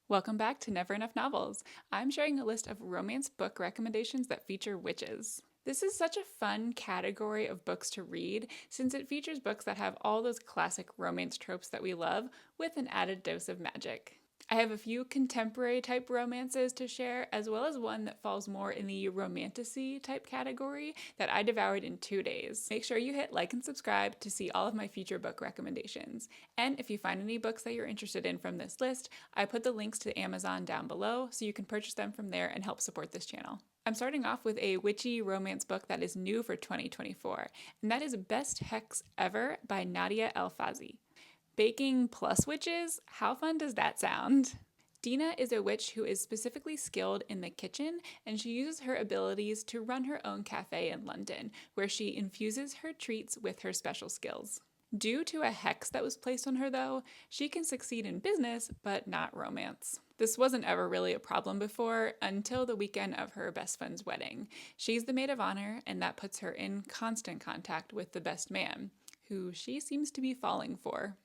Welcome back to Never Enough Novels. I'm sharing a list of romance book recommendations that feature witches. This is such a fun category of books to read since it features books that have all those classic romance tropes that we love with an added dose of magic. I have a few contemporary type romances to share, as well as one that falls more in the romantasy type category that I devoured in 2 days. Make sure you hit like and subscribe to see all of my future book recommendations. And if you find any books that you're interested in from this list, I put the links to Amazon down below so you can purchase them from there and help support this channel. I'm starting off with a witchy romance book that is new for 2024, and that is Best Hex Ever by Nadia El-Fazi. Baking plus witches? How fun does that sound? Dina is a witch who is specifically skilled in the kitchen, and she uses her abilities to run her own cafe in London, where she infuses her treats with her special skills. Due to a hex that was placed on her, though, she can succeed in business, but not romance. This wasn't ever really a problem before until the weekend of her best friend's wedding. She's the maid of honor, and that puts her in constant contact with the best man, who she seems to be falling for.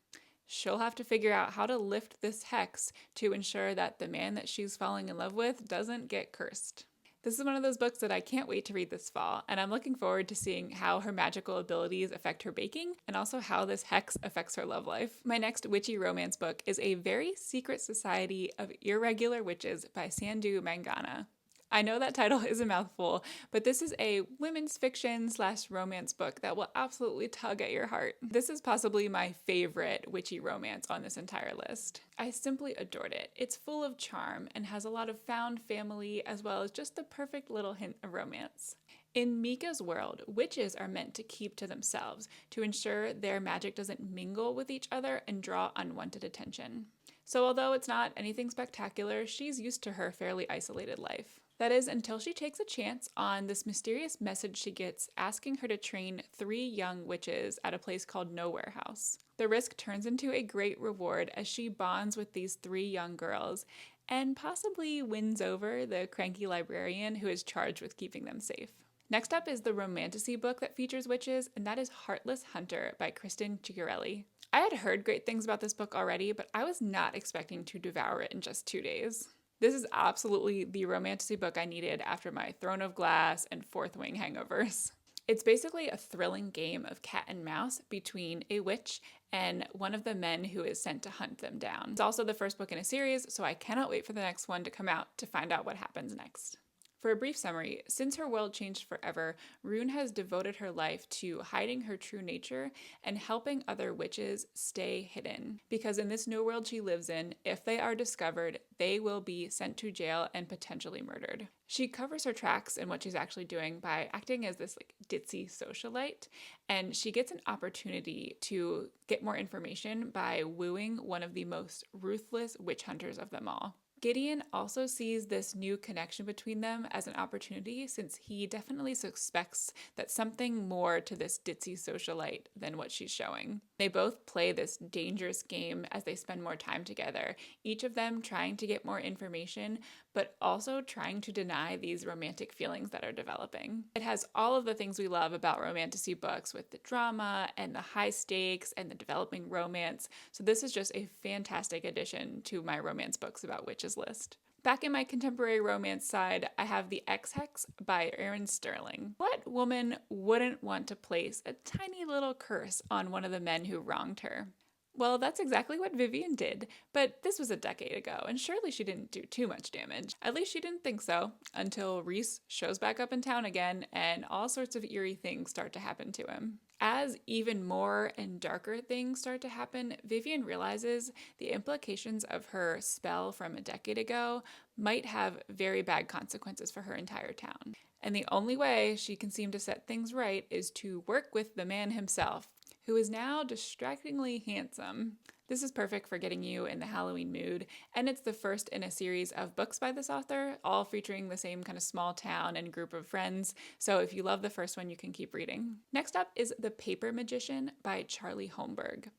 She'll have to figure out how to lift this hex to ensure that the man that she's falling in love with doesn't get cursed. This is one of those books that I can't wait to read this fall, and I'm looking forward to seeing how her magical abilities affect her baking and also how this hex affects her love life. My next witchy romance book is A Very Secret Society of Irregular Witches by Sandhu Mangana. I know that title is a mouthful, but this is a women's fiction / romance book that will absolutely tug at your heart. This is possibly my favorite witchy romance on this entire list. I simply adored it. It's full of charm and has a lot of found family as well as just the perfect little hint of romance. In Mika's world, witches are meant to keep to themselves to ensure their magic doesn't mingle with each other and draw unwanted attention. So although it's not anything spectacular, she's used to her fairly isolated life. That is, until she takes a chance on this mysterious message she gets asking her to train 3 young witches at a place called Nowhere House. The risk turns into a great reward as she bonds with these 3 young girls and possibly wins over the cranky librarian who is charged with keeping them safe. Next up is the romantasy book that features witches, and that is Heartless Hunter by Kristen Ciccarelli. I had heard great things about this book already, but I was not expecting to devour it in just 2 days. This is absolutely the romantasy book I needed after my Throne of Glass and Fourth Wing hangovers. It's basically a thrilling game of cat and mouse between a witch and one of the men who is sent to hunt them down. It's also the first book in a series, so I cannot wait for the next one to come out to find out what happens next. For a brief summary, since her world changed forever, Rune has devoted her life to hiding her true nature and helping other witches stay hidden. Because in this new world she lives in, if they are discovered, they will be sent to jail and potentially murdered. She covers her tracks in what she's actually doing by acting as this ditzy socialite, and she gets an opportunity to get more information by wooing one of the most ruthless witch hunters of them all. Gideon also sees this new connection between them as an opportunity since he definitely suspects that something more to this ditzy socialite than what she's showing. They both play this dangerous game as they spend more time together, each of them trying to get more information, but also trying to deny these romantic feelings that are developing. It has all of the things we love about romantasy books with the drama and the high stakes and the developing romance, so this is just a fantastic addition to my romance books about witches list. Back in my contemporary romance side, I have The Ex-Hex by Erin Sterling. What woman wouldn't want to place a tiny little curse on one of the men who wronged her? Well, that's exactly what Vivian did, but this was a decade ago, and surely she didn't do too much damage. At least she didn't think so, until Rhys shows back up in town again, and all sorts of eerie things start to happen to him. As even more and darker things start to happen, Vivian realizes the implications of her spell from a decade ago might have very bad consequences for her entire town. And the only way she can seem to set things right is to work with the man himself, who is now distractingly handsome. This is perfect for getting you in the Halloween mood, and it's the first in a series of books by this author, all featuring the same kind of small town and group of friends, so if you love the first one, you can keep reading. Next up is The Paper Magician by Charlie Holmberg.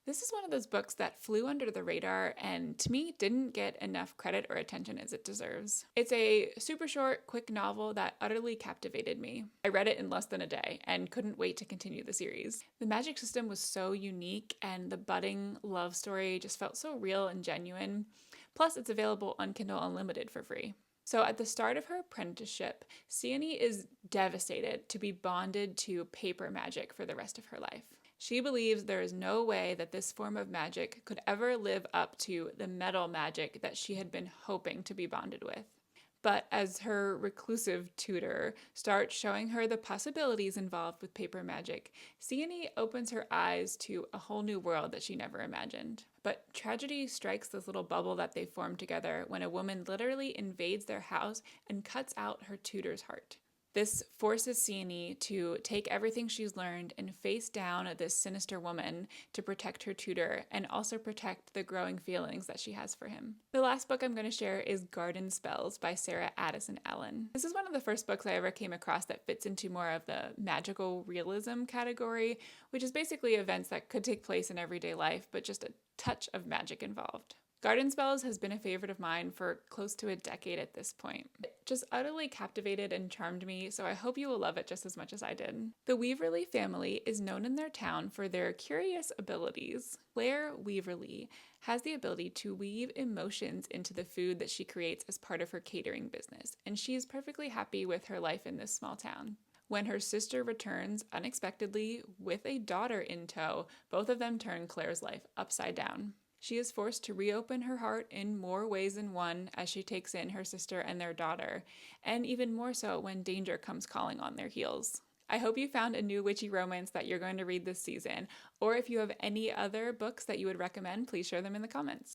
This is one of those books that flew under the radar and to me didn't get enough credit or attention as it deserves. It's a super short, quick novel that utterly captivated me. I read it in less than a day and couldn't wait to continue the series. The magic system was so unique and the budding love story just felt so real and genuine. Plus, it's available on Kindle Unlimited for free. So, at the start of her apprenticeship, Sione is devastated to be bonded to paper magic for the rest of her life. She believes there is no way that this form of magic could ever live up to the metal magic that she had been hoping to be bonded with. But as her reclusive tutor starts showing her the possibilities involved with paper magic, Sione opens her eyes to a whole new world that she never imagined. But tragedy strikes this little bubble that they form together when a woman literally invades their house and cuts out her tutor's heart. This forces Sione to take everything she's learned and face down this sinister woman to protect her tutor and also protect the growing feelings that she has for him. The last book I'm going to share is Garden Spells by Sarah Addison Allen. This is one of the first books I ever came across that fits into more of the magical realism category, which is basically events that could take place in everyday life, but just a touch of magic involved. Garden Spells has been a favorite of mine for close to a decade at this point. It just utterly captivated and charmed me, so I hope you will love it just as much as I did. The Weaverly family is known in their town for their curious abilities. Claire Weaverly has the ability to weave emotions into the food that she creates as part of her catering business, and she is perfectly happy with her life in this small town. When her sister returns unexpectedly with a daughter in tow, both of them turn Claire's life upside down. She is forced to reopen her heart in more ways than one as she takes in her sister and their daughter, and even more so when danger comes calling on their heels. I hope you found a new witchy romance that you're going to read this season, or if you have any other books that you would recommend, please share them in the comments.